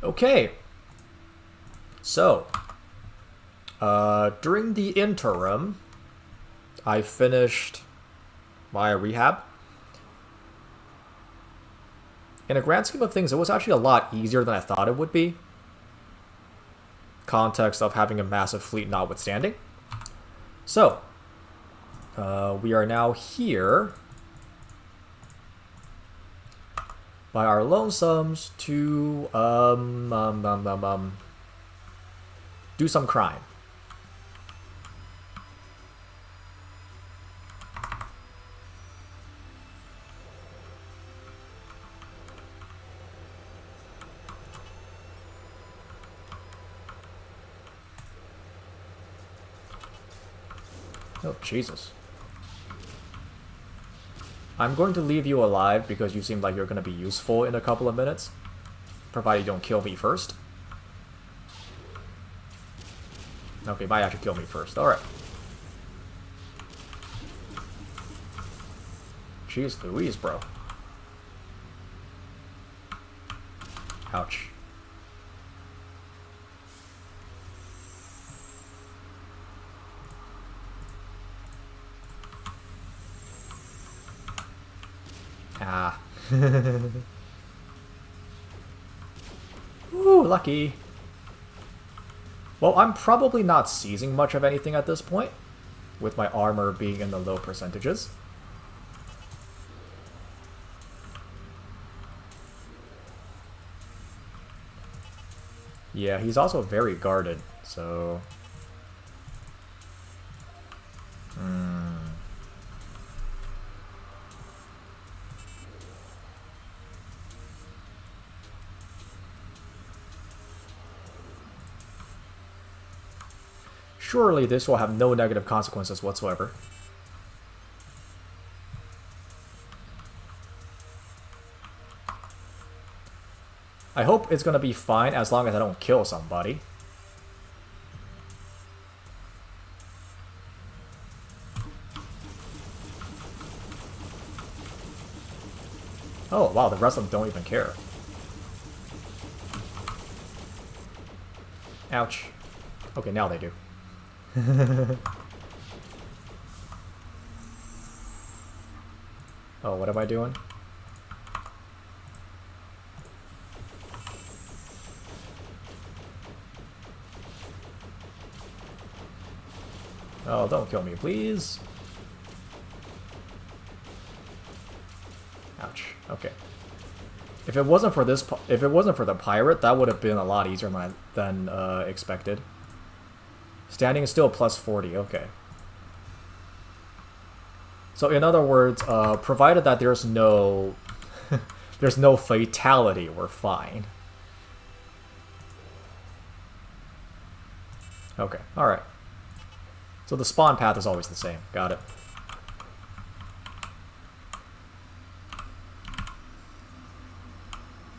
Okay. So, during the interim, I finished my rehab. In a grand scheme of things, it was actually a lot easier than I thought it would be. Context of having a massive fleet notwithstanding. So, we are now here by our lonesomes to do some crime. Oh, Jesus. I'm going to leave you alive because you seem like you're going to be useful in a couple of minutes. Provided you don't kill me first. Okay, might actually kill me first. Alright. Jeez Louise, bro. Ouch. Ah. Ooh, lucky. Well, I'm probably not seizing much of anything at this point, with my armor being in the low percentages. Yeah, he's also very guarded, so... Surely this will have no negative consequences whatsoever. I hope it's gonna be fine as long as I don't kill somebody. Oh, wow, the rest of them don't even care. Ouch. Okay, now they do. Oh, what am I doing? Oh, don't kill me, please. Ouch. Okay. If it wasn't for this, if it wasn't for the pirate, that would have been a lot easier than expected. Standing is still plus 40. Okay. So in other words, provided that there's no there's no fatality, we're fine. Okay. All right. So the spawn path is always the same. Got it.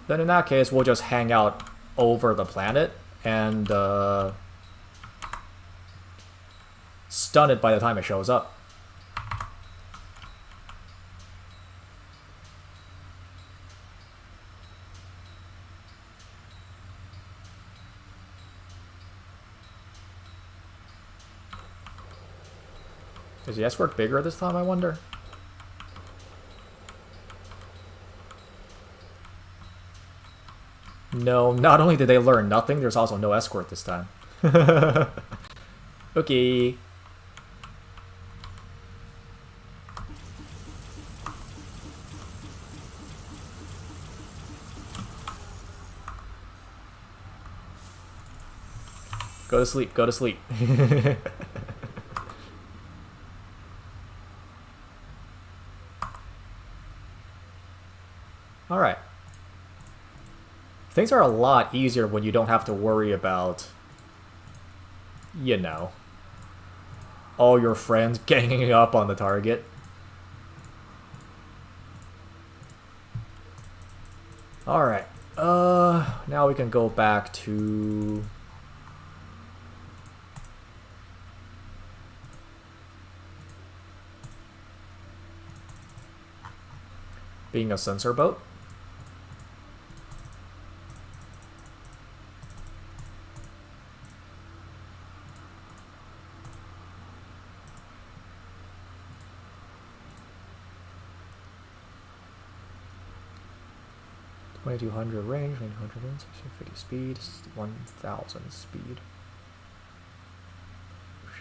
Then in that case, we'll just hang out over the planet and stun it by the time it shows up. Is the escort bigger this time, I wonder? No, not only did they learn nothing, there's also no escort this time. Okay. Go to sleep, go to sleep. Alright. Things are a lot easier when you don't have to worry about, you know, all your friends ganging up on the target. Alright. Now we can go back to... being a sensor boat. 2200 range, 2200 range, 650 speed, 1000 speed.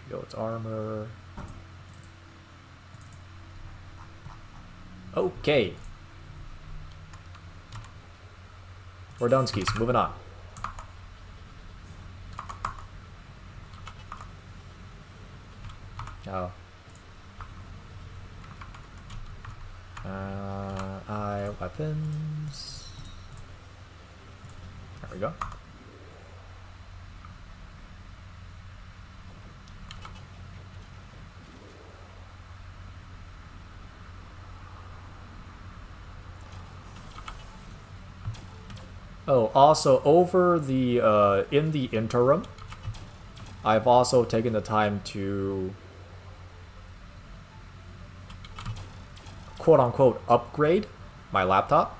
Shields, armor. Okay. We're done skis, moving on. Oh. Weapons. There we go. Oh, also over the in the interim, I've also taken the time to quote-unquote upgrade my laptop.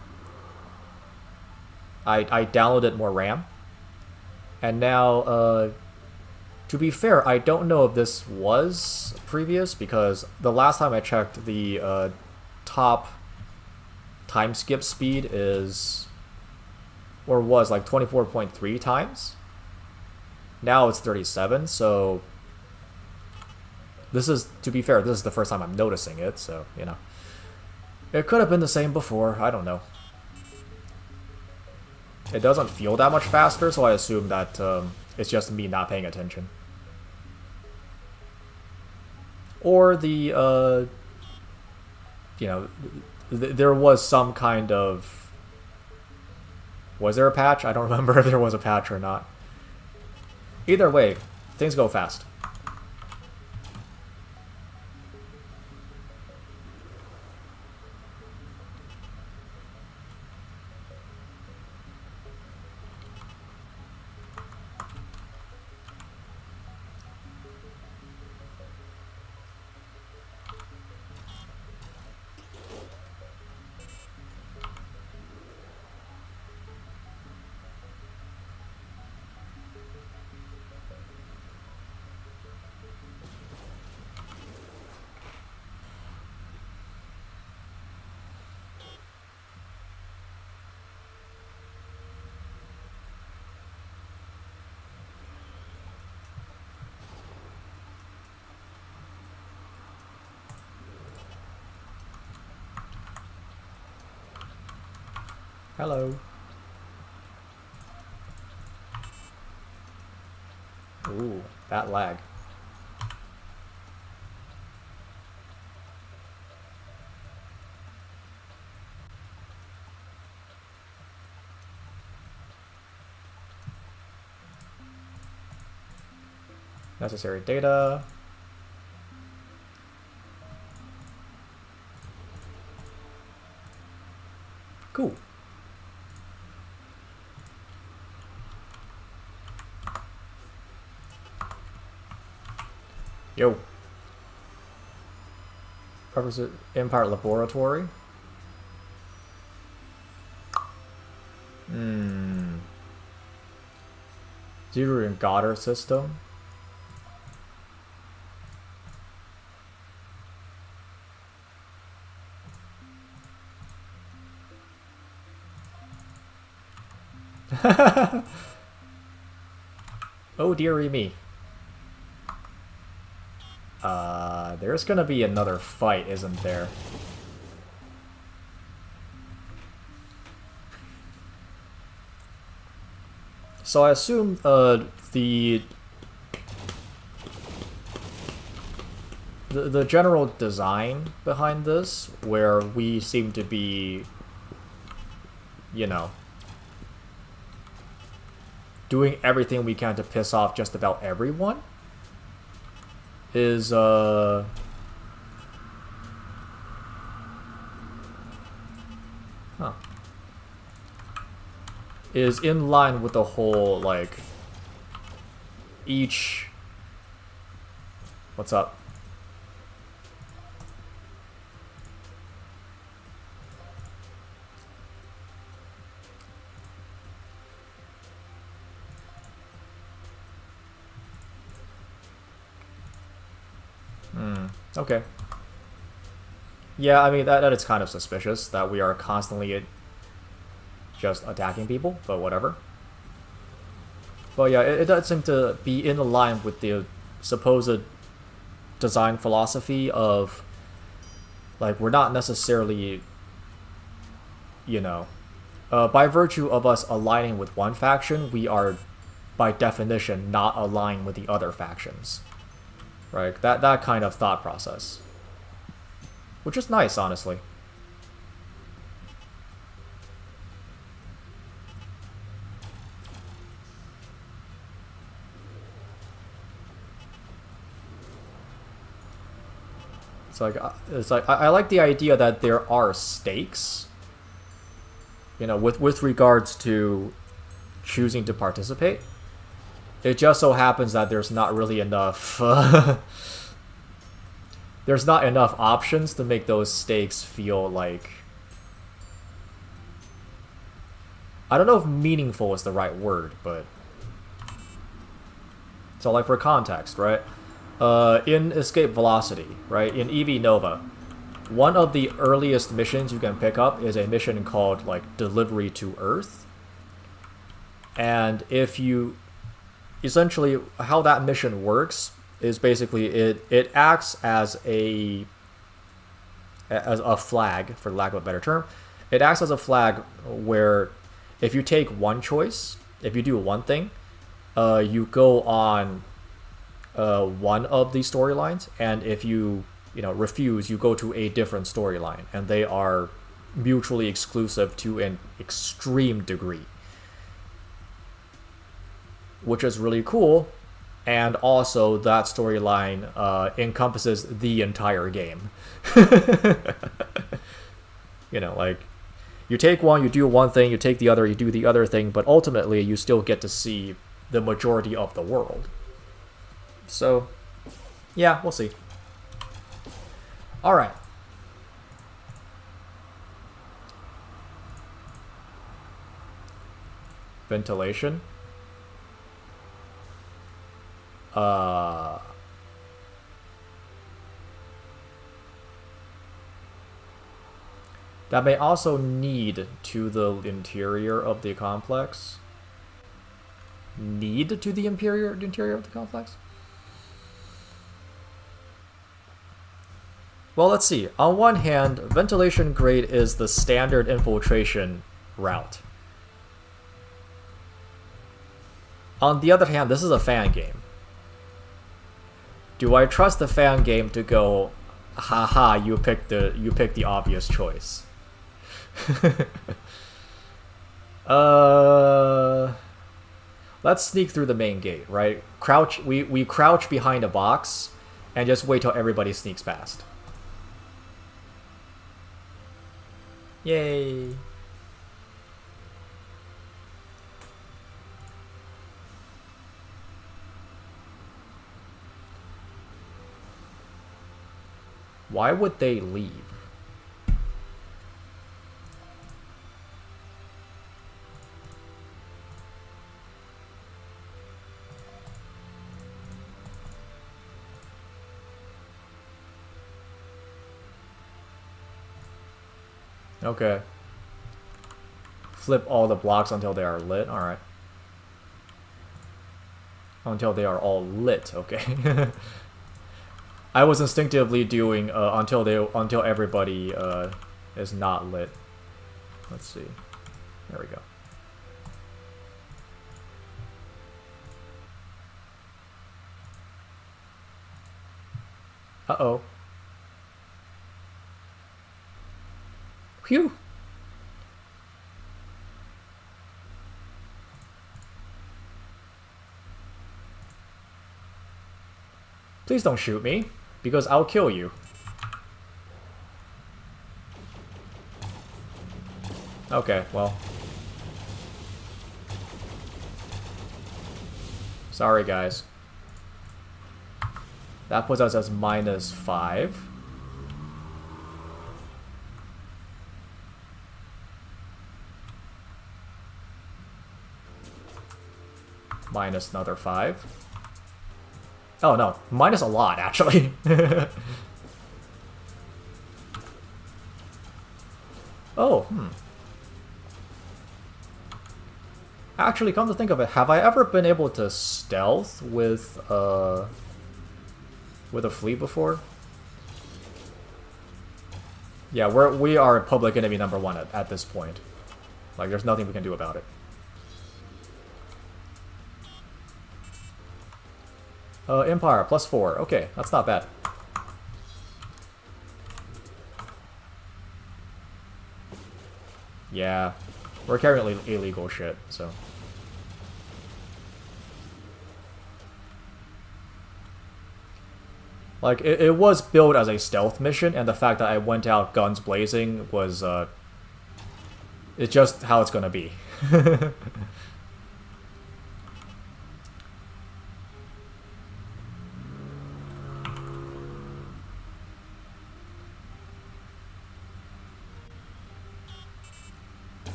I downloaded more RAM. And now, to be fair, I don't know if this was previous, because the last time I checked, the top time skip speed is, or was, like 24.3 times. Now it's 37, so this is, to be fair, this is the first time I'm noticing it, so, you know. It could have been the same before, I don't know. It doesn't feel that much faster, so I assume that it's just me not paying attention. Or the, you know, there was some kind of... Was there a patch? I don't remember if there was a patch or not. Either way, things go fast. Hello. Ooh, that lag. Necessary data. Cool. Yo. Represent Empire Laboratory. Zero and Goddard system. Oh dearie me. There's gonna be another fight, isn't there? So I assume the general design behind this, where we seem to be, you know, doing everything we can to piss off just about everyone, is is in line with the whole, like, each... What's up? Okay. Yeah, I mean, that is kind of suspicious, that we are constantly just attacking people, but whatever. But yeah, it does seem to be in line with the supposed design philosophy of, like, we're not necessarily, you know, by virtue of us aligning with one faction, we are, by definition, not aligning with the other factions. Right? That kind of thought process. Which is nice, honestly. It's like I like the idea that there are stakes, you know, with regards to choosing to participate. It just so happens that there's not really enough there's not enough options to make those stakes feel like, I don't know if meaningful is the right word, but so like for context, right? In Escape Velocity, right, in EV Nova, one of the earliest missions you can pick up is a mission called, like, Delivery to Earth. And if you... essentially, how that mission works is basically it acts as a flag, for lack of a better term. It acts as a flag where if you take one choice, if you do one thing, you go on one of the storylines, and if you refuse, you go to a different storyline, and they are mutually exclusive to an extreme degree, which is really cool. And also that storyline encompasses the entire game. You know, like, you take one, you do one thing, you take the other, you do the other thing, but ultimately you still get to see the majority of the world. So, yeah, we'll see. Alright. Ventilation. That may also need to the interior of the complex. Need to the interior of the complex? Well, let's see. On one hand, ventilation grade is the standard infiltration route. On the other hand, this is a fan game. Do I trust the fan game to go, haha, you picked the obvious choice? Let's sneak through the main gate, right? We crouch behind a box and just wait till everybody sneaks past. Yay. Why would they leave? Okay. Flip all the blocks until they are lit. Alright. Until they are all lit. Okay. I was instinctively doing until everybody is not lit. Let's see. There we go. Uh-oh. Phew. Please don't shoot me, because I'll kill you. Okay, well. Sorry, guys. That puts us as -5. Minus another 5. Oh no, minus a lot, actually. Oh, Actually, come to think of it, have I ever been able to stealth with a fleet before? Yeah, we are public enemy number one at this point. Like, there's nothing we can do about it. Empire, +4. Okay, that's not bad. Yeah, we're carrying illegal shit, so... Like, it was billed as a stealth mission, and the fact that I went out guns blazing was, it's just how it's gonna be.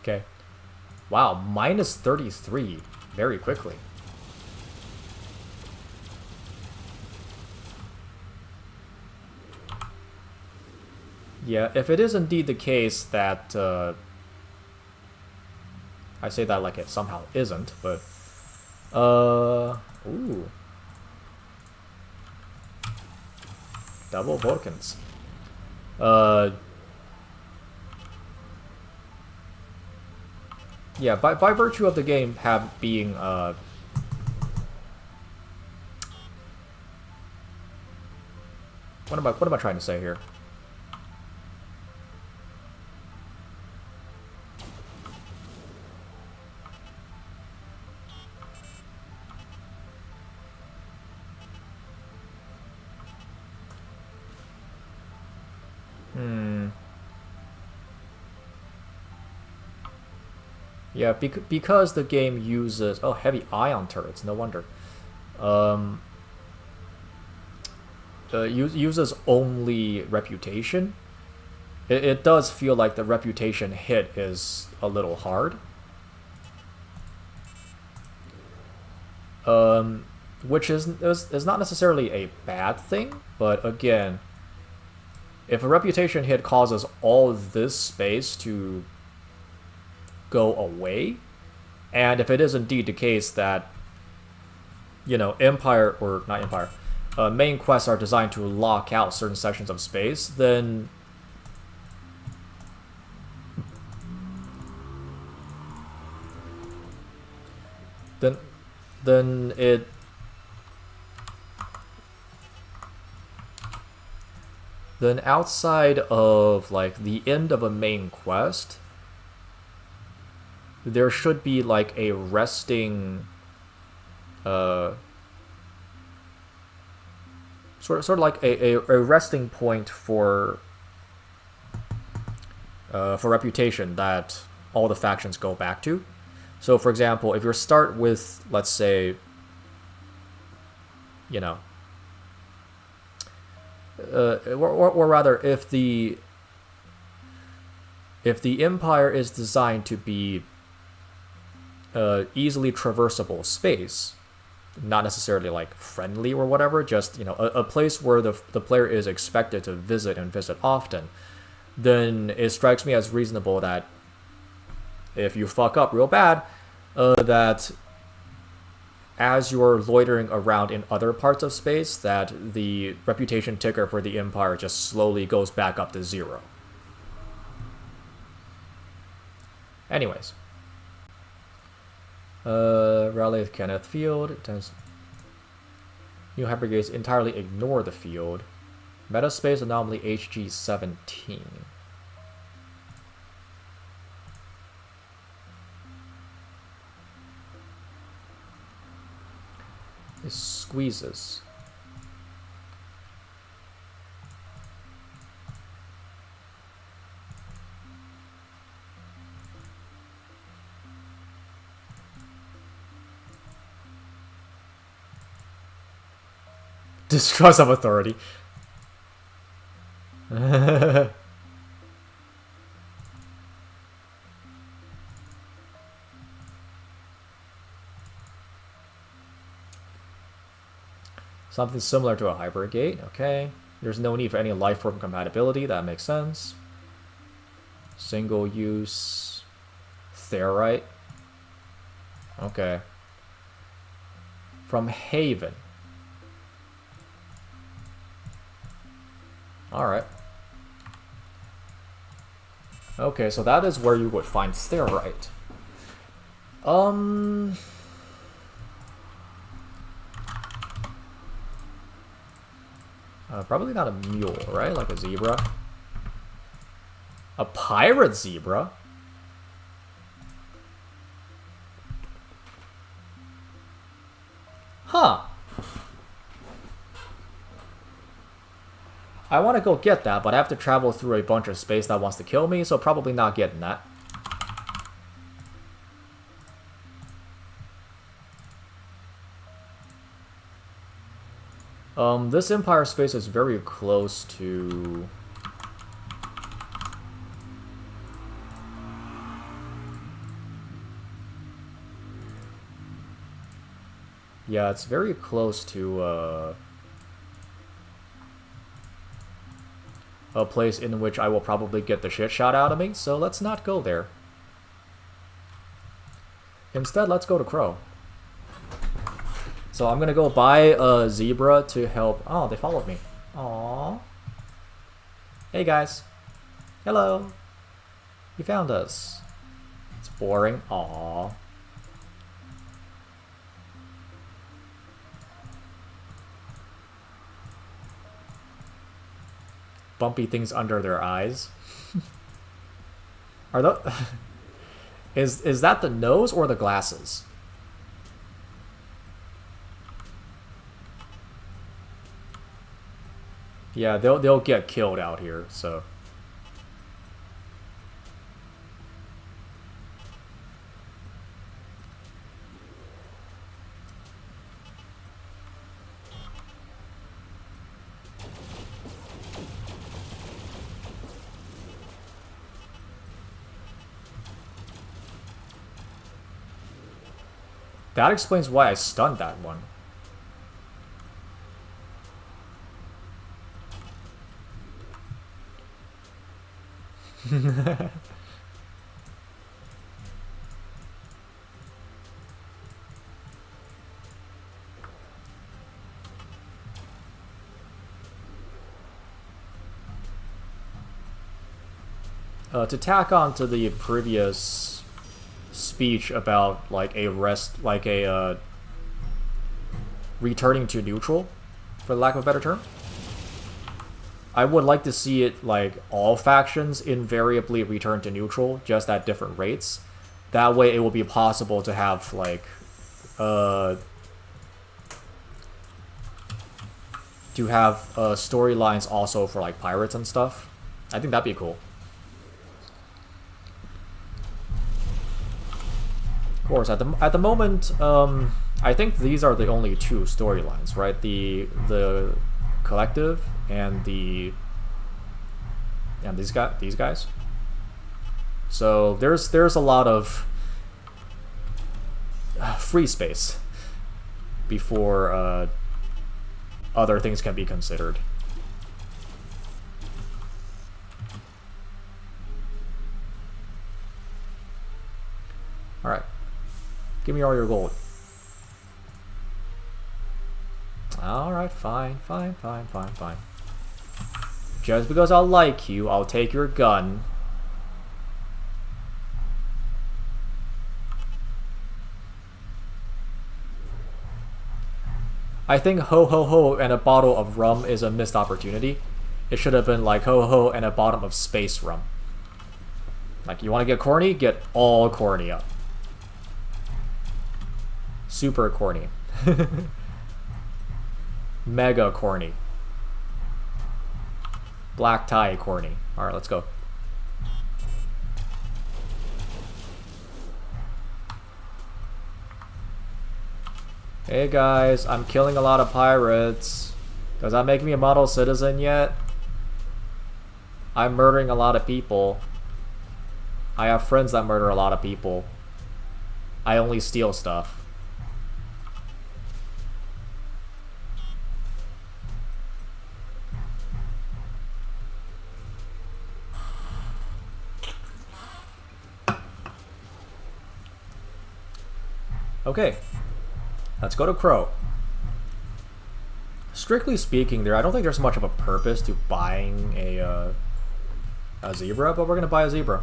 Okay. Wow, -33 very quickly. Yeah, if it is indeed the case that, I say that like it somehow isn't, but, ooh. Double Vulcans. Yeah, by virtue of the game being, what am I trying to say here? Yeah, because the game uses... Oh, heavy ion turrets, no wonder. Uses only reputation. It does feel like the reputation hit is a little hard. Which is not necessarily a bad thing, but again, if a reputation hit causes all this space to go away, and if it is indeed the case that, you know, Empire, or not Empire, main quests are designed to lock out certain sections of space, then it then outside of like the end of a main quest, there should be like a resting sort of like a resting point for reputation that all the factions go back to. So for example, if you start with, let's say, you know, or rather, if the Empire is designed to be easily traversable space, not necessarily like friendly or whatever, just, you know, a place where the player is expected to visit and visit often, then it strikes me as reasonable that if you fuck up real bad, that as you're loitering around in other parts of space, that the reputation ticker for the Empire just slowly goes back up to 0. Anyways. Rally at Kenneth Field. New hypergates entirely ignore the field. Metaspace anomaly HG17. It squeezes. Distrust of authority. Something similar to a hybrid gate, okay. There's no need for any lifeform compatibility, that makes sense. Single use Therite. Okay. From Haven. Alright. Okay, so that is where you would find Therite. Probably not a mule, right? Like a zebra. A pirate zebra? Huh. I want to go get that, but I have to travel through a bunch of space that wants to kill me, so probably not getting that. This Empire space is very close to... Yeah, it's very close to, a place in which I will probably get the shit shot out of me, so let's not go there. Instead, let's go to Crow. So I'm gonna go buy a zebra to help... Oh, they followed me. Aww. Hey guys. Hello. You found us. It's boring. Aww. Bumpy things under their eyes. Are those... Is that the nose or the glasses? Yeah, they'll get killed out here, so... That explains why I stunned that one. To tack on to the previous speech about like a returning to neutral, for lack of a better term, I would like to see it like all factions invariably return to neutral, just at different rates. That way it will be possible to have like storylines also for like pirates and stuff. I think that'd be cool. Of course, at the moment, I think these are the only two storylines, right? The collective and these guys. So there's a lot of free space before other things can be considered. All right. Give me all your gold. Alright, fine. Just because I like you, I'll take your gun. I think ho ho ho and a bottle of rum is a missed opportunity. It should have been like ho ho and a bottle of space rum. Like, you want to get corny? Get all corny up. Super corny. Mega corny. Black tie corny. Alright, let's go. Hey guys, I'm killing a lot of pirates. Does that make me a model citizen yet? I'm murdering a lot of people. I have friends that murder a lot of people. I only steal stuff. Okay, let's go to Crow. Strictly speaking, I don't think there's much of a purpose to buying a zebra, but we're gonna buy a zebra.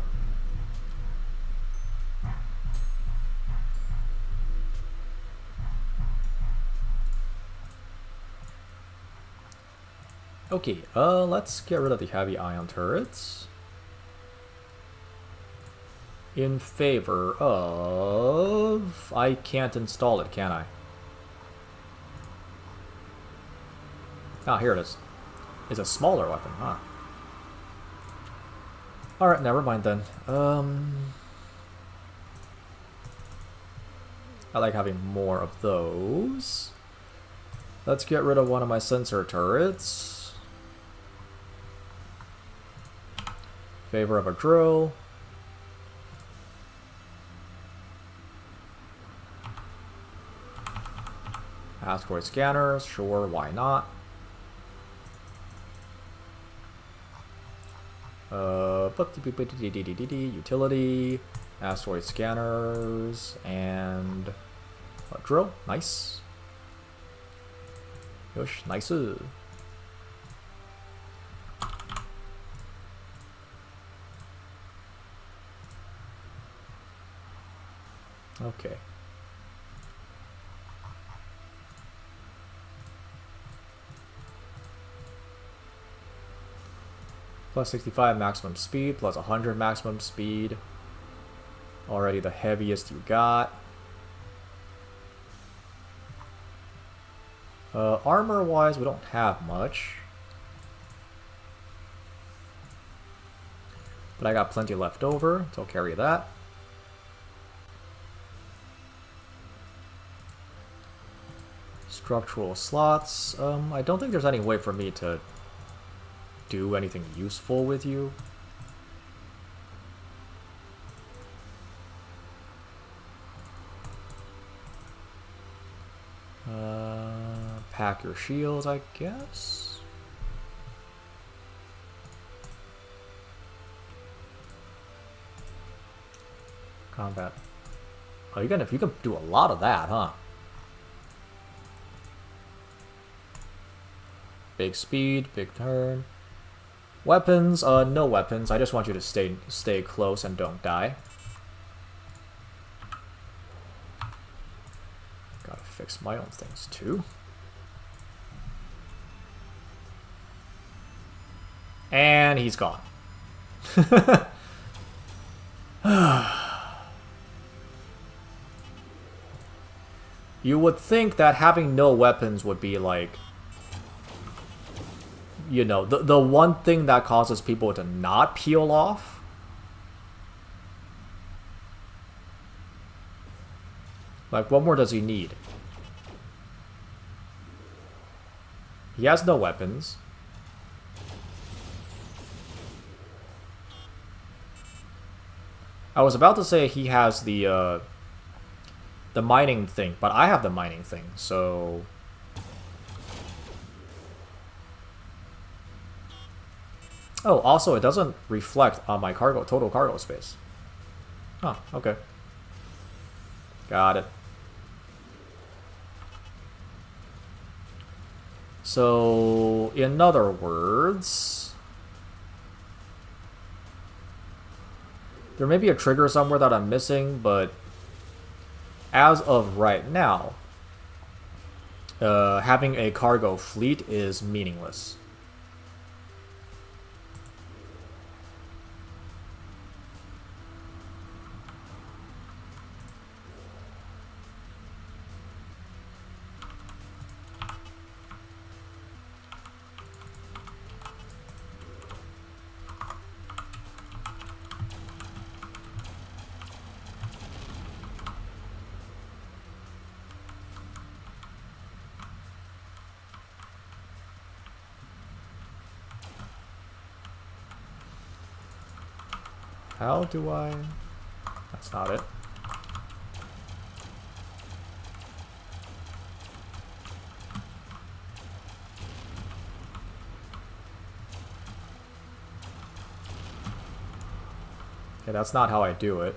Okay, let's get rid of the heavy ion turrets in favor of... I can't install it, can I? Ah, here it is. It's a smaller weapon, huh? Alright, never mind then. I like having more of those. Let's get rid of one of my sensor turrets. Favor of a drill. Asteroid scanners, sure, why not? Utility, asteroid scanners, and a drill. Nice. Yosh, nice. Okay. Plus 65 maximum speed, plus 100 maximum speed. Already the heaviest you got. Armor-wise, we don't have much. But I got plenty left over, so I'll carry that. Structural slots. I don't think there's any way for me to do anything useful with you. Pack your shields, I guess. Combat. Oh, you can do a lot of that, huh? Big speed, big turn. Weapons, no weapons. I just want you to stay close and don't die. Gotta fix my own things too. And he's gone. You would think that having no weapons would be like, you know, the one thing that causes people to not peel off. Like, what more does he need? He has no weapons. I was about to say he has the mining thing, but I have the mining thing, so... Oh, also, it doesn't reflect on my total cargo space. Oh, okay. Got it. So, in other words... There may be a trigger somewhere that I'm missing, but... As of right now, having a cargo fleet is meaningless. How do I... That's not it. Okay, that's not how I do it.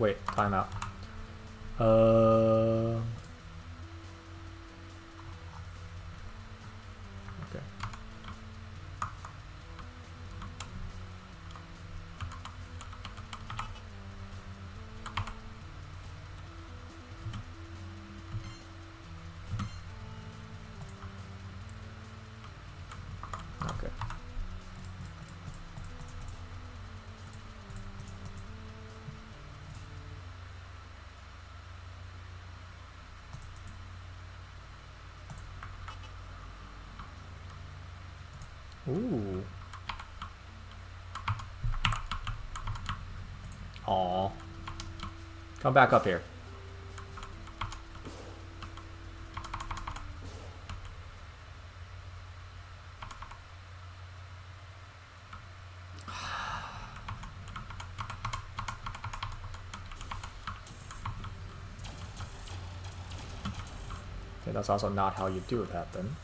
Wait, timeout. Okay. Okay. Ooh. Aw. Come back up here. Okay, that's also not how you do that then.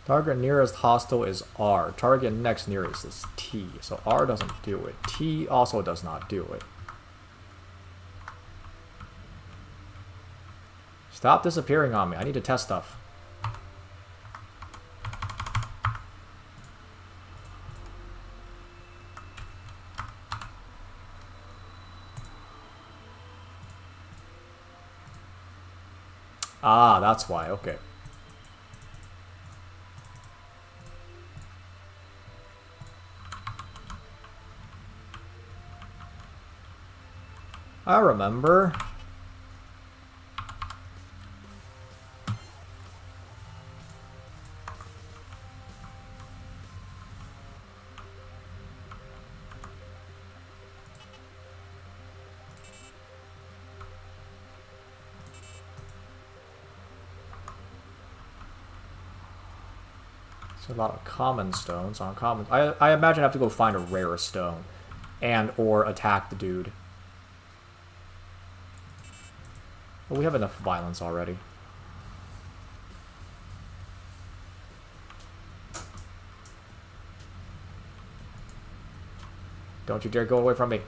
Target nearest hostile is R. Target next nearest is T. So R doesn't do it. T also does not do it. Stop disappearing on me. I need to test stuff. Ah, that's why. Okay. I remember. There's a lot of common stones. Uncommon. I imagine I have to go find a rare stone. And or attack the dude. But we have enough violence already. Don't you dare go away from me.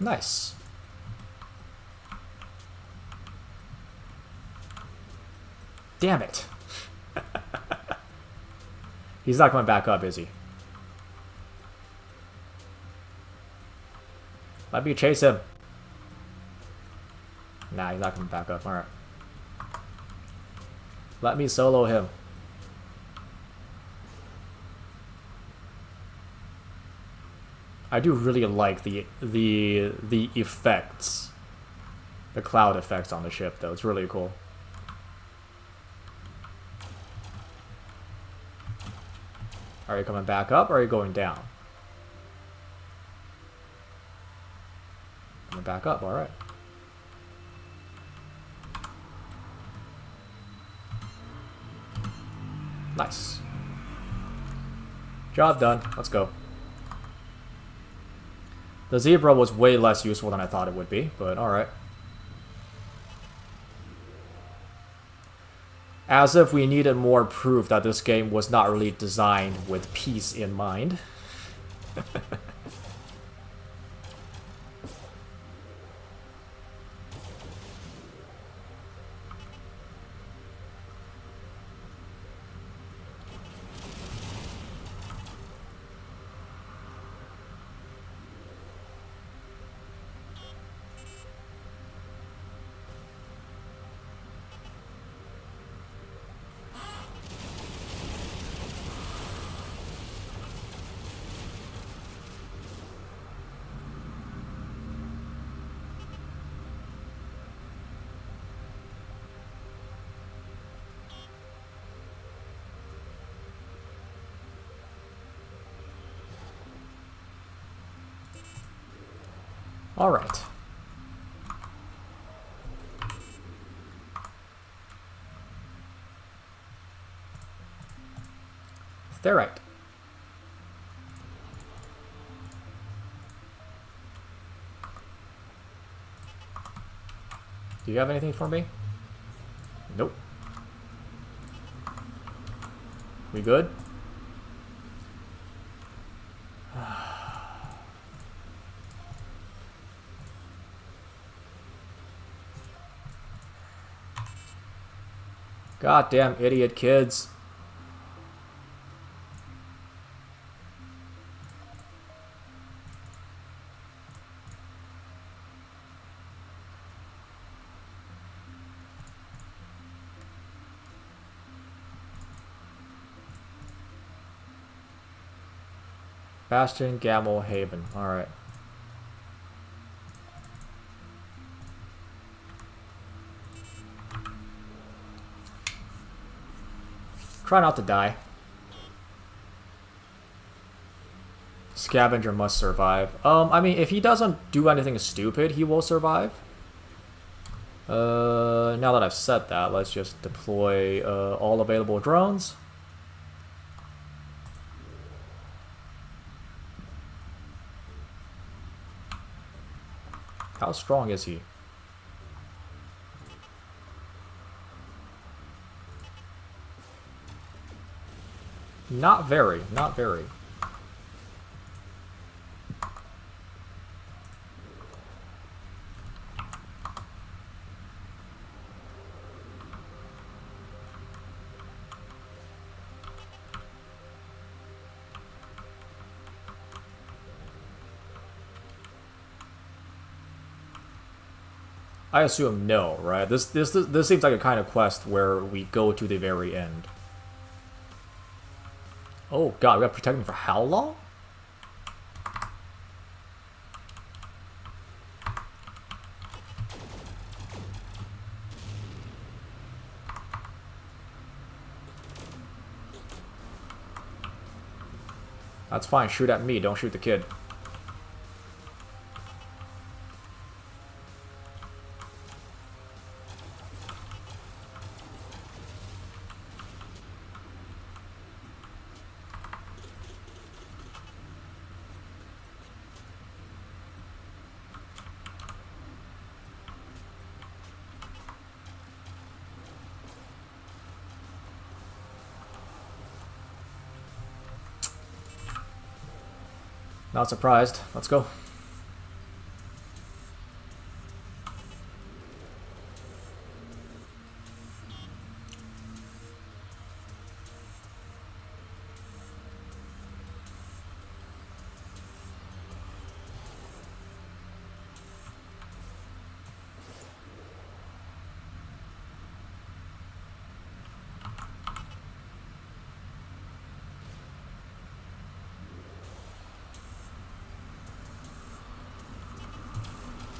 Nice. Damn it. He's not coming back up, is he? Let me chase him. Nah, he's not coming back up. Alright. Let me solo him. I do really like the effects. The cloud effects on the ship, though. It's really cool. Are you coming back up, or are you going down? Coming back up, alright. Nice. Job done. Let's go. The zebra was way less useful than I thought it would be, but alright. As if we needed more proof that this game was not really designed with peace in mind. Alright. Ferrite. Do you have anything for me? Nope. We good? Goddamn idiot kids. Bastion, Gamel, Haven. Alright. Try not to die. Scavenger must survive. I mean, if he doesn't do anything stupid, he will survive. Now that I've said that, let's just deploy all available drones. How strong is he? Not very, not very. I assume no, right? This seems like a kind of quest where we go to the very end. Oh god, we gotta protect him for how long? That's fine, shoot at me, don't shoot the kid. Not surprised. Let's go.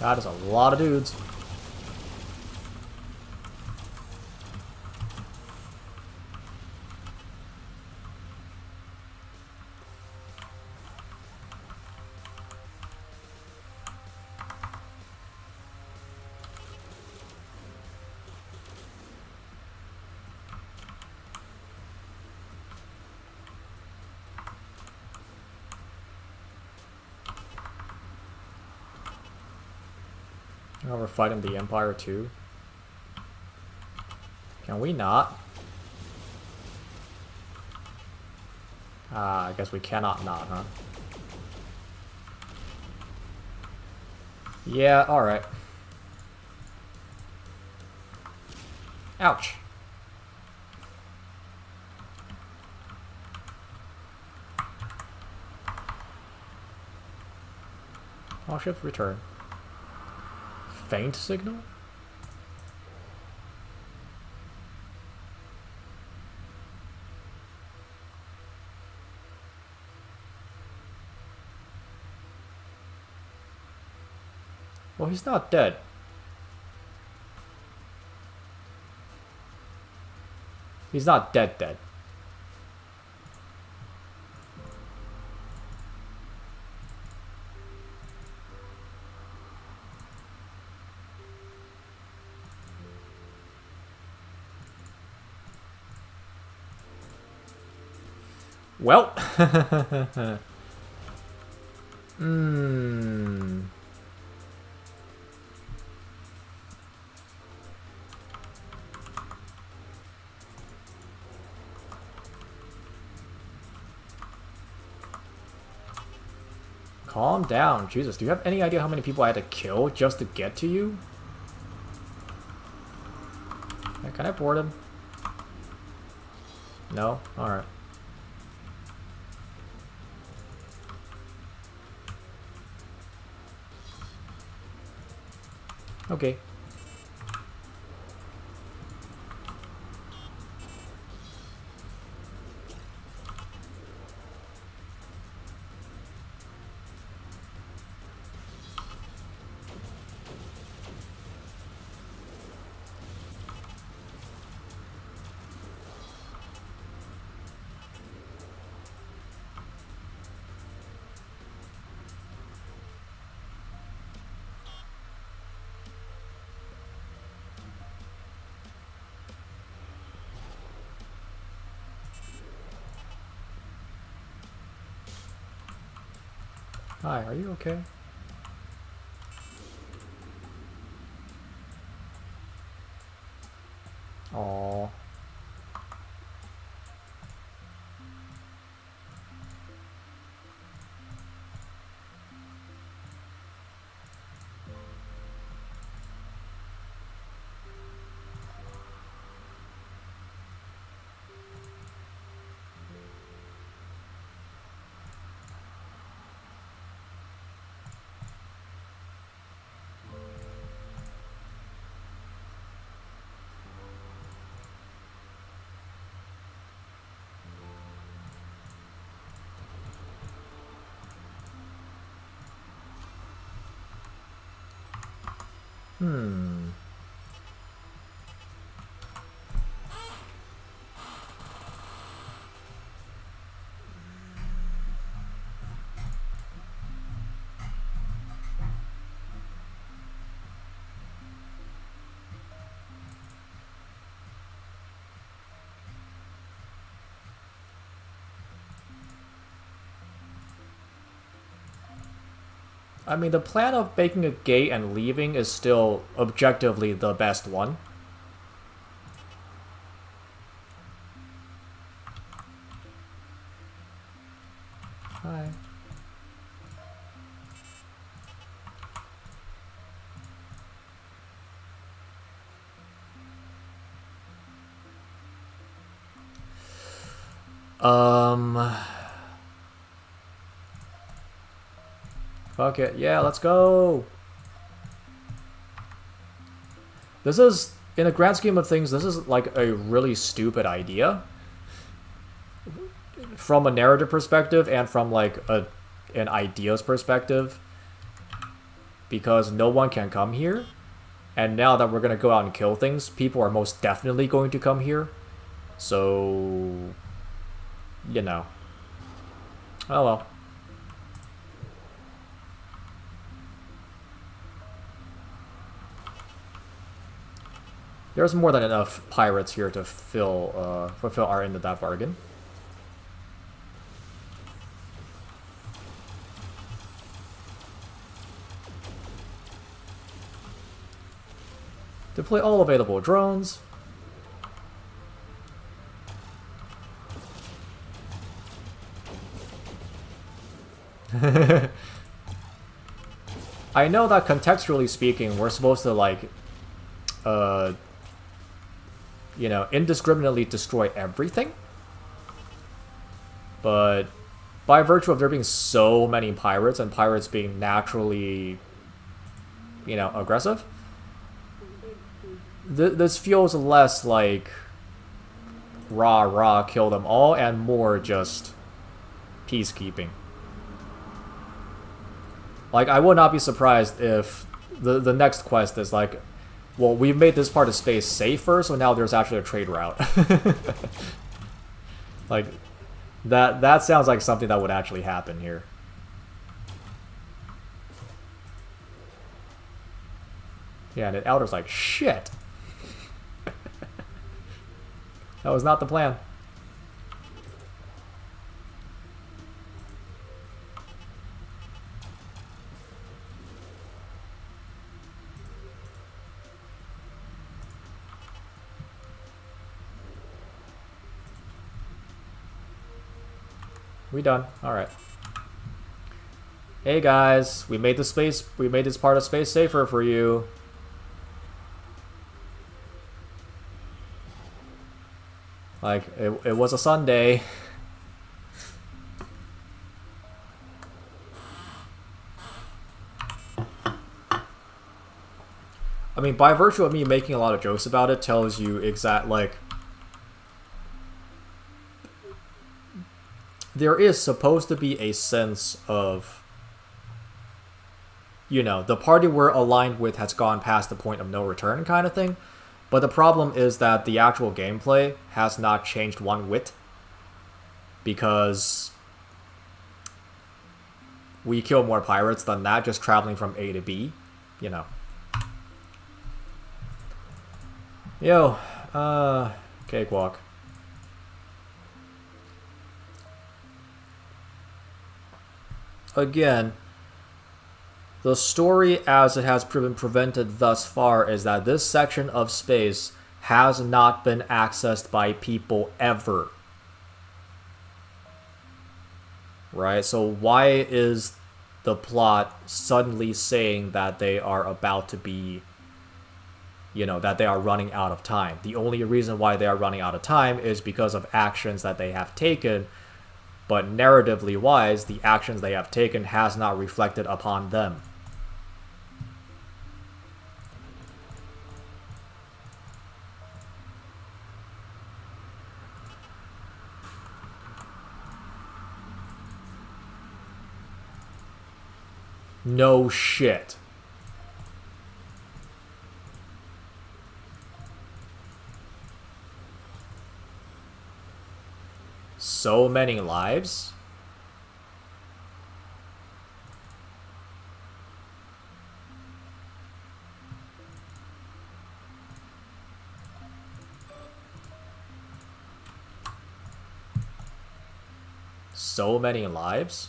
That is a lot of dudes. Oh, we're fighting the Empire too. Can we not? I guess we cannot not, huh? Yeah, alright. Ouch. All ships return. Faint signal? Well, he's not dead. He's not dead. Well. Hmm. Calm down. Jesus, do you have any idea how many people I had to kill just to get to you? Can I board him? No? Alright. Okay. Hi, are you okay? Aww. Hmm. I mean, the plan of making a gate and leaving is still objectively the best one. Hi. Fuck it. Yeah, let's go. This is, in the grand scheme of things, this is like a really stupid idea. From a narrative perspective and from like an ideas perspective. Because no one can come here. And now that we're gonna go out and kill things, people are most definitely going to come here. So... you know. Oh well. There's more than enough pirates here to fulfill our end of that bargain. Deploy all available drones. I know that contextually speaking, we're supposed to like, you know, indiscriminately destroy everything. But by virtue of there being so many pirates and pirates being naturally, you know, aggressive, this feels less like rah, kill them all, and more just peacekeeping. Like, I would not be surprised if the next quest is like, well, we've made this part of space safer, so now there's actually a trade route. Like, that sounds like something that would actually happen here. Yeah, and the Elder's like, shit! That was not the plan. We done. Alright. Hey guys, we made this part of space safer for you. Like, it was a Sunday. I mean, by virtue of me making a lot of jokes about it, tells you like... There is supposed to be a sense of... You know, the party we're aligned with has gone past the point of no return kind of thing. But the problem is that the actual gameplay has not changed one whit. Because... we kill more pirates than that, just traveling from A to B. You know. Yo, cakewalk. Again, the story as it has been presented thus far is that this section of space has not been accessed by people ever. Right? So why is the plot suddenly saying that they are about to be... You know, that they are running out of time. The only reason why they are running out of time is because of actions that they have taken, but narratively wise, the actions they have taken has not reflected upon them. No shit. So many lives? So many lives?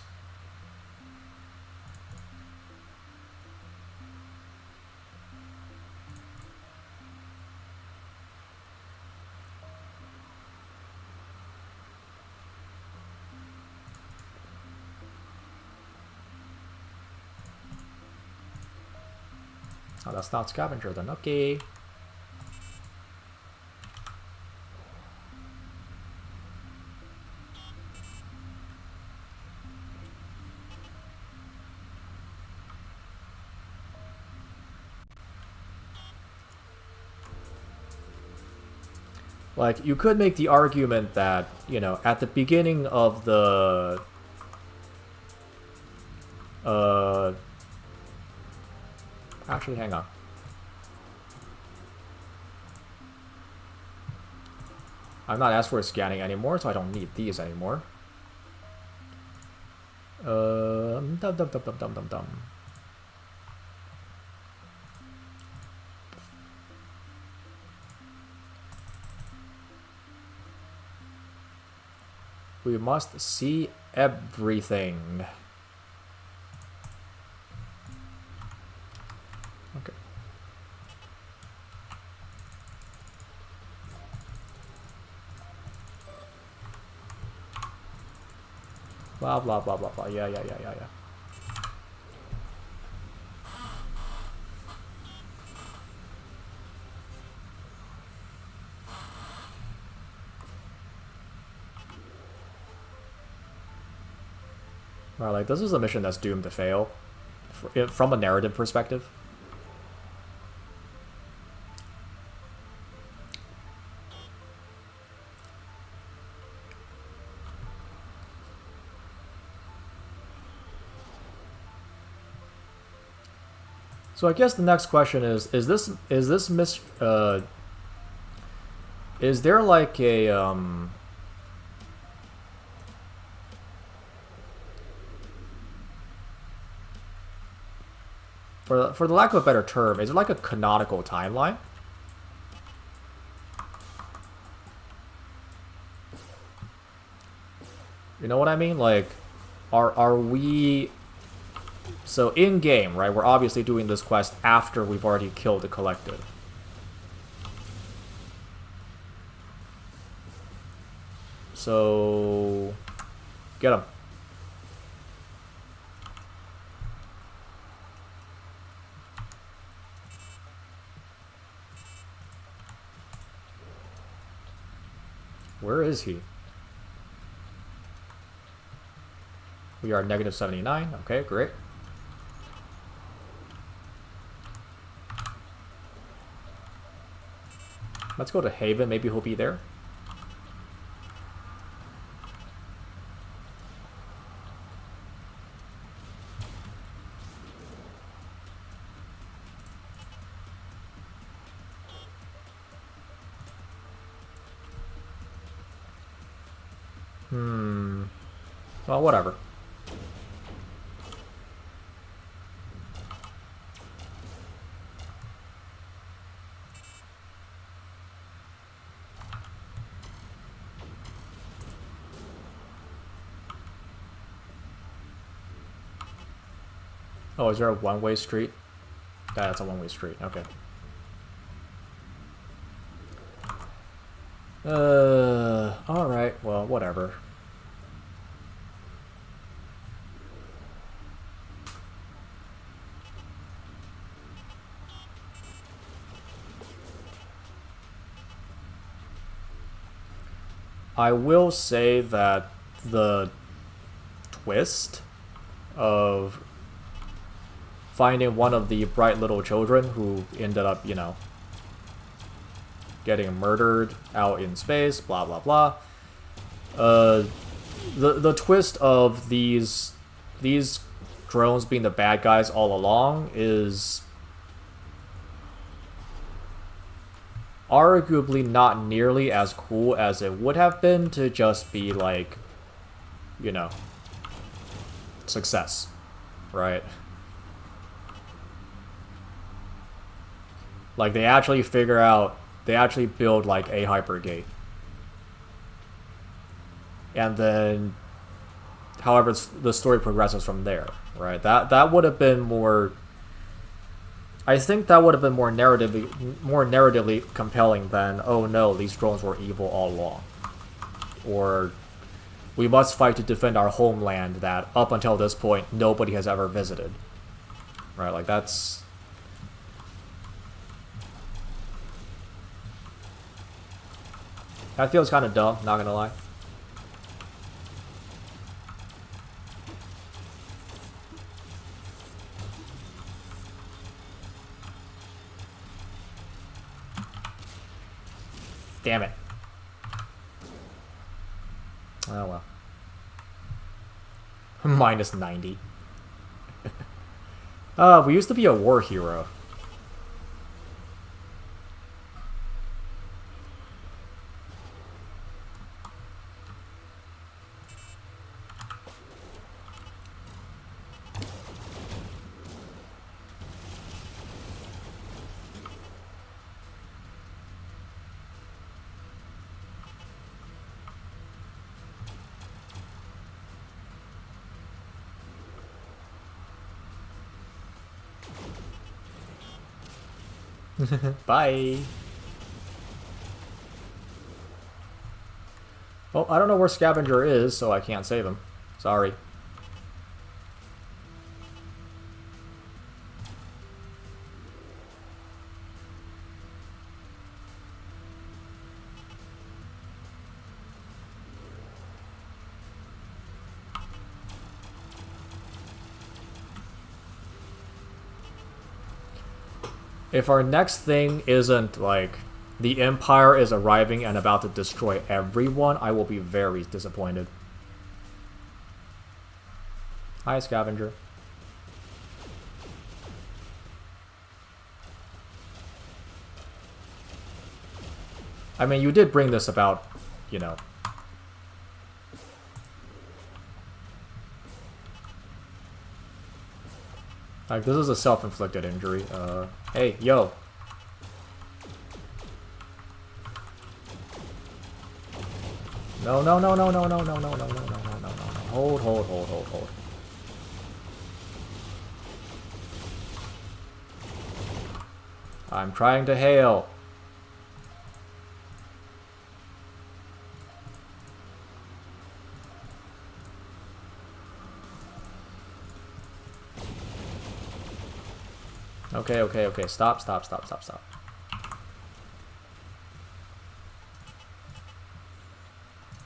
Oh, that's not Scavenger then. Okay. Like, you could make the argument that, you know, at the beginning of the... Actually, hang on. I'm not asked for scanning anymore, so I don't need these anymore. Dum dum dum dum dum dum dum. We must see everything. Okay. Blah blah blah blah blah. Yeah. Right, like, this is a mission that's doomed to fail from a narrative perspective. So I guess the next question is there like a for the lack of a better term, is it like a canonical timeline? You know what I mean? Like, are we... So in-game, right, we're obviously doing this quest after we've already killed the collective. So... Get him. Where is he? We are negative 79. Okay, great. Let's go to Haven. Maybe he'll be there. Well, whatever. Oh, is there a one-way street? That's a one-way street. Okay. Alright. Well, whatever. I will say that the twist of finding one of the bright little children who ended up, you know, getting murdered out in space, blah blah blah. The twist of these drones being the bad guys all along is arguably not nearly as cool as it would have been to just be like, you know, success, right? Like they actually build like a hypergate. And then however the story progresses from there, right? That would have been more, I think that would have been more narratively compelling than, oh no, these drones were evil all along. Or we must fight to defend our homeland that up until this point nobody has ever visited. Right, like that's... That feels kind of dumb, not gonna lie. Damn it. Oh well. Minus 90. We used to be a war hero. Bye. Well, I don't know where Scavenger is, so I can't save him. Sorry. If our next thing isn't, like, the Empire is arriving and about to destroy everyone, I will be very disappointed. Hi, Scavenger. I mean, you did bring this about, you know. Like, this is a self-inflicted injury. Hey, yo. No, no, no, no, no, no, no, no, no, no, no, no, no, no. Hold, hold, hold, hold, hold. I'm trying to hail. Okay, okay, okay. Stop, stop, stop, stop, stop.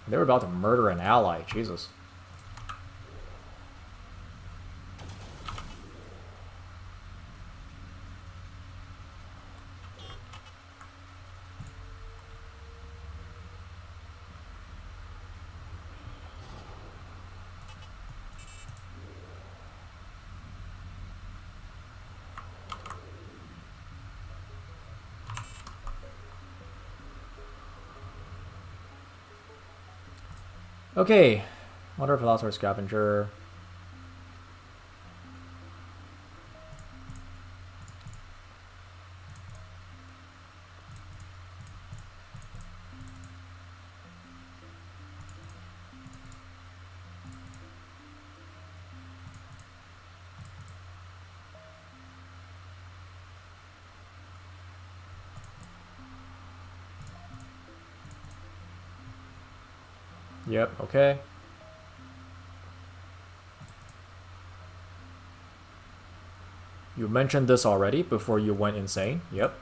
They were about to murder an ally. Jesus. Okay. Wonder if Velociraptor Scavenger. Yep, okay. You mentioned this already before you went insane. Yep.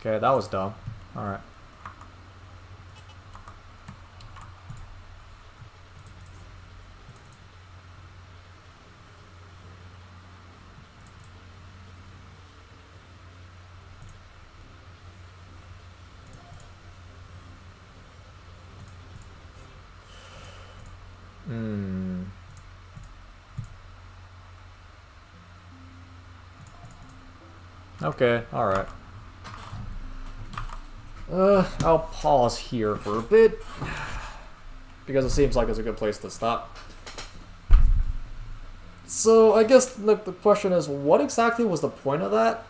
Okay, that was dumb. Alright. Okay, alright. I'll pause here for a bit, because it seems like it's a good place to stop. So, I guess the question is, what exactly was the point of that?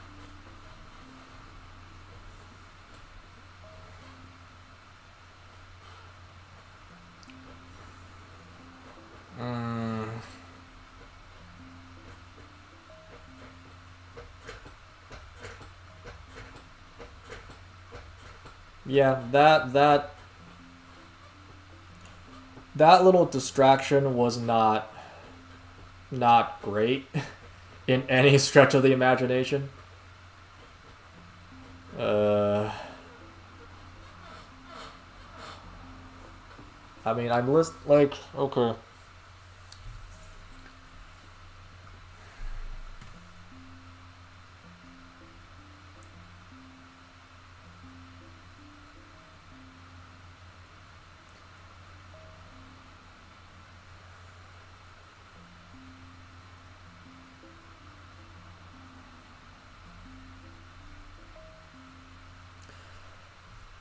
Yeah, that little distraction was not great in any stretch of the imagination. I mean, I'm okay.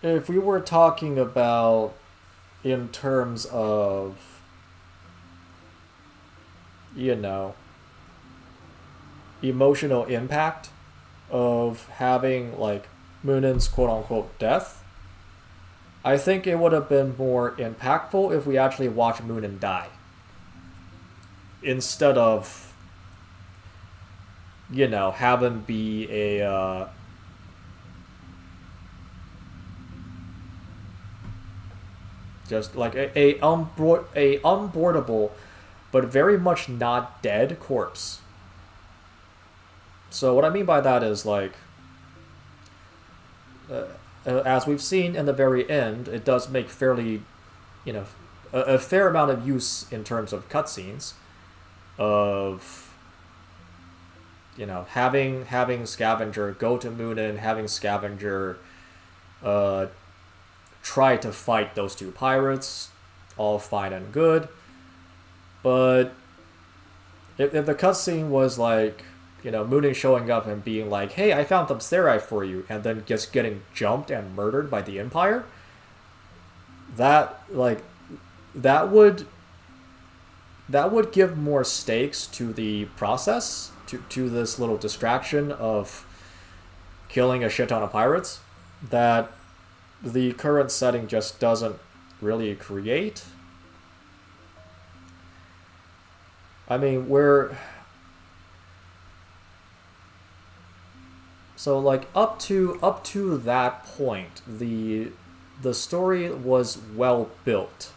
If we were talking about in terms of, you know, emotional impact of having, like, Moonin's quote-unquote death, I think it would have been more impactful if we actually watched Moonin die. Instead of, you know, having be a, just like a unboardable, but very much not dead corpse. So what I mean by that is, like, as we've seen in the very end, it does make fairly, you know, a fair amount of use in terms of cutscenes of, you know, having Scavenger go to Moonin, having Scavenger try to fight those two pirates, all fine and good. But if the cutscene was like, you know, Moonin showing up and being like, "Hey, I found Themyscira for you," and then just getting jumped and murdered by the Empire, that would give more stakes to the process, to this little distraction of killing a shit ton of pirates that the current setting just doesn't really create. I mean, so, like, up to that point, the story was well built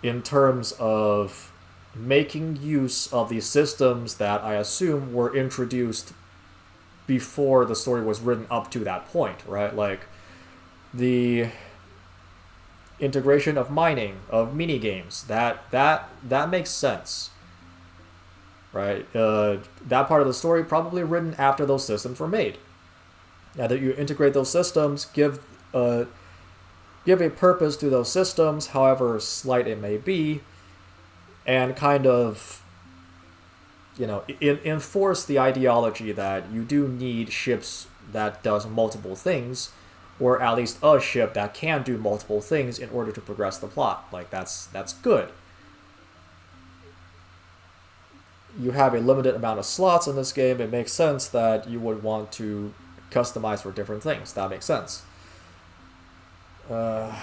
in terms of making use of the systems that I assume were introduced before the story was written up to that point, right? Like the integration of mining, of mini games, that makes sense, right? That part of the story probably written after those systems were made. Now that you integrate those systems, give a purpose to those systems, however slight it may be, and kind of, enforce the ideology that you do need ships that does multiple things, or at least a ship that can do multiple things in order to progress the plot. Like that's good. You have a limited amount of slots in this game. It makes sense that you would want to customize for different things. That makes sense. But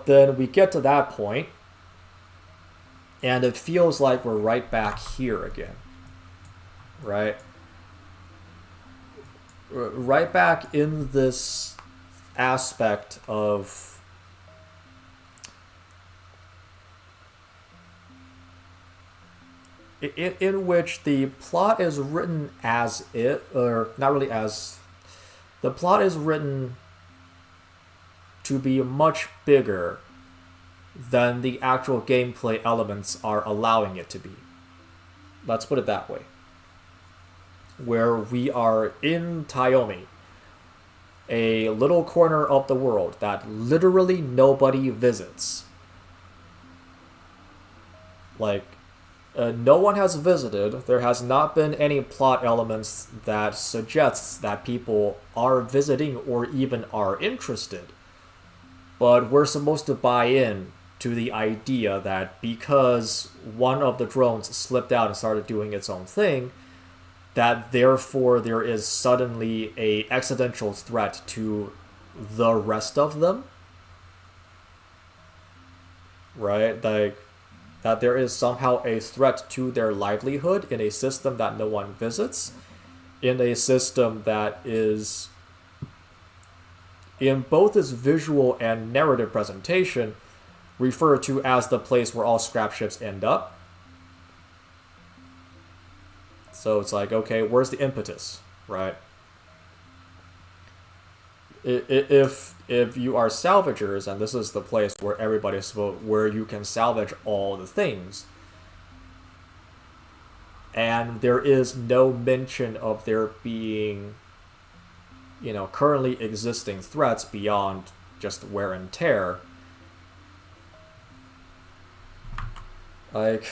then we get to that point, and it feels like we're right back here again, right? Right back in this aspect of in which the plot is written as it, or not really as, the plot is written to be much bigger than the actual gameplay elements are allowing it to be. Let's put it that way. Where we are in Taiomi, a little corner of the world that literally nobody visits. Like, no one has visited. There has not been any plot elements that suggests that people are visiting or even are interested. But we're supposed to buy in to the idea that because one of the drones slipped out and started doing its own thing, that therefore there is suddenly a existential threat to the rest of them. Right? Like, that there is somehow a threat to their livelihood in a system that no one visits, in a system that is, in both its visual and narrative presentation, referred to as the place where all scrap ships end up. So it's like, okay, where's the impetus, right? If you are salvagers, and this is the place where where you can salvage all the things, and there is no mention of there being, currently existing threats beyond just wear and tear, like,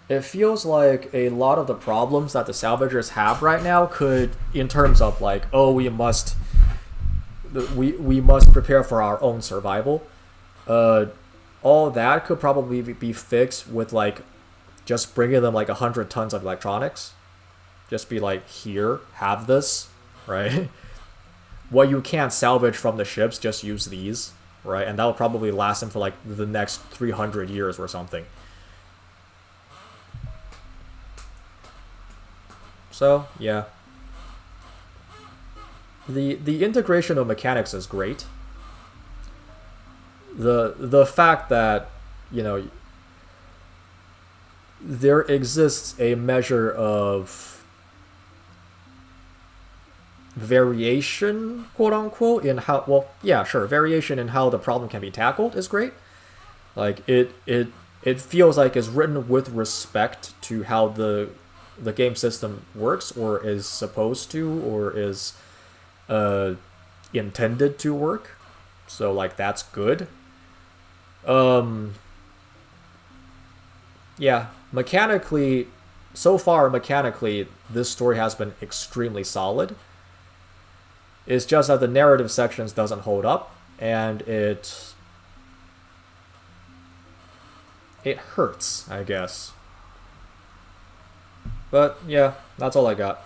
it feels like a lot of the problems that the salvagers have right now could, in terms of like, oh, we must prepare for our own survival, all that could probably be fixed with like just bringing them like 100 tons of electronics. Just be like, here, have this, right? What you can't salvage from the ships, just use these, right? And that will probably last them for like the next 300 years or something. So, yeah. The integration of mechanics is great. The fact that, there exists a measure of variation, quote unquote, in how, well, yeah, sure, variation in how the problem can be tackled is great. Like, it feels like it's written with respect to how the game system works, or is supposed to, or is intended to work. So, like, that's good. Yeah, mechanically, so far, this story has been extremely solid. It's just that the narrative sections doesn't hold up, and it hurts, I guess. But, yeah, that's all I got.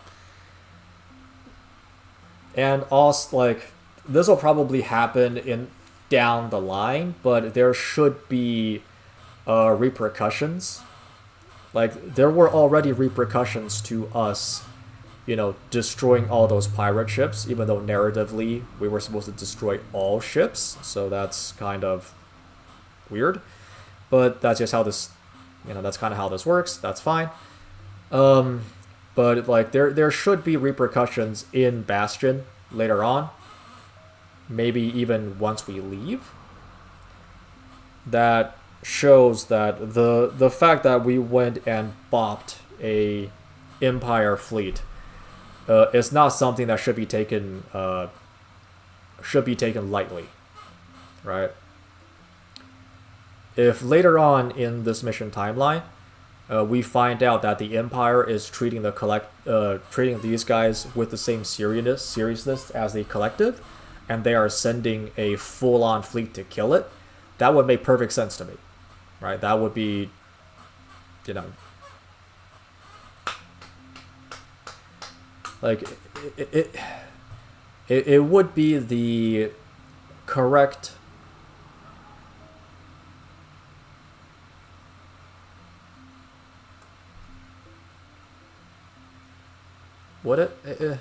And also, like, this will probably happen down the line, but there should be repercussions. Like, there were already repercussions to us, you know, destroying all those pirate ships, even though narratively we were supposed to destroy all ships. So that's kind of weird. But that's just how this, you know, that's kind of how this works. That's fine. But like there should be repercussions in Bastion later on. Maybe even once we leave. That shows that the fact that we went and bopped a Empire fleet is not something that should be taken lightly, right? If later on in this mission timeline we find out that the Empire is treating treating these guys with the same seriousness as the Collective, and they are sending a full-on fleet to kill it, that would make perfect sense to me, right? That would be, you know, like it would be the correct. Would it?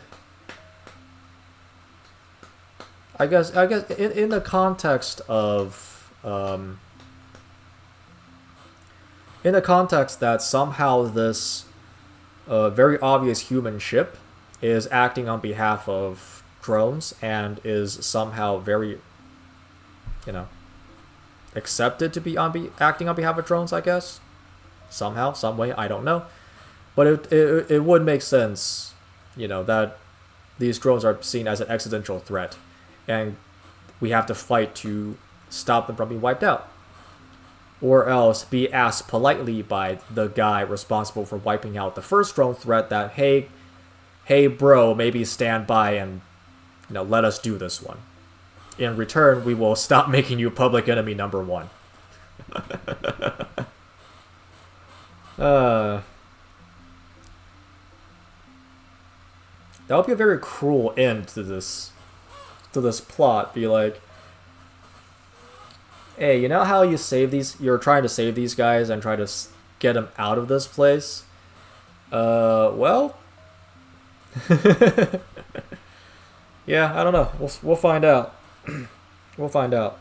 I guess in the context of in the context that somehow this very obvious human ship is acting on behalf of drones and is somehow very, you know, accepted to be acting on behalf of drones, I guess, somehow, some way, I don't know, but it would make sense, you know, that these drones are seen as an existential threat, and we have to fight to stop them from being wiped out. Or else be asked politely by the guy responsible for wiping out the first drone threat that, hey bro, maybe stand by and, you know, let us do this one. In return, we will stop making you public enemy number one. That would be a very cruel end to this plot. Be like, hey, you know how you're trying to save these guys and try to get them out of this place? Well, yeah, I don't know. We'll find out. We'll find out.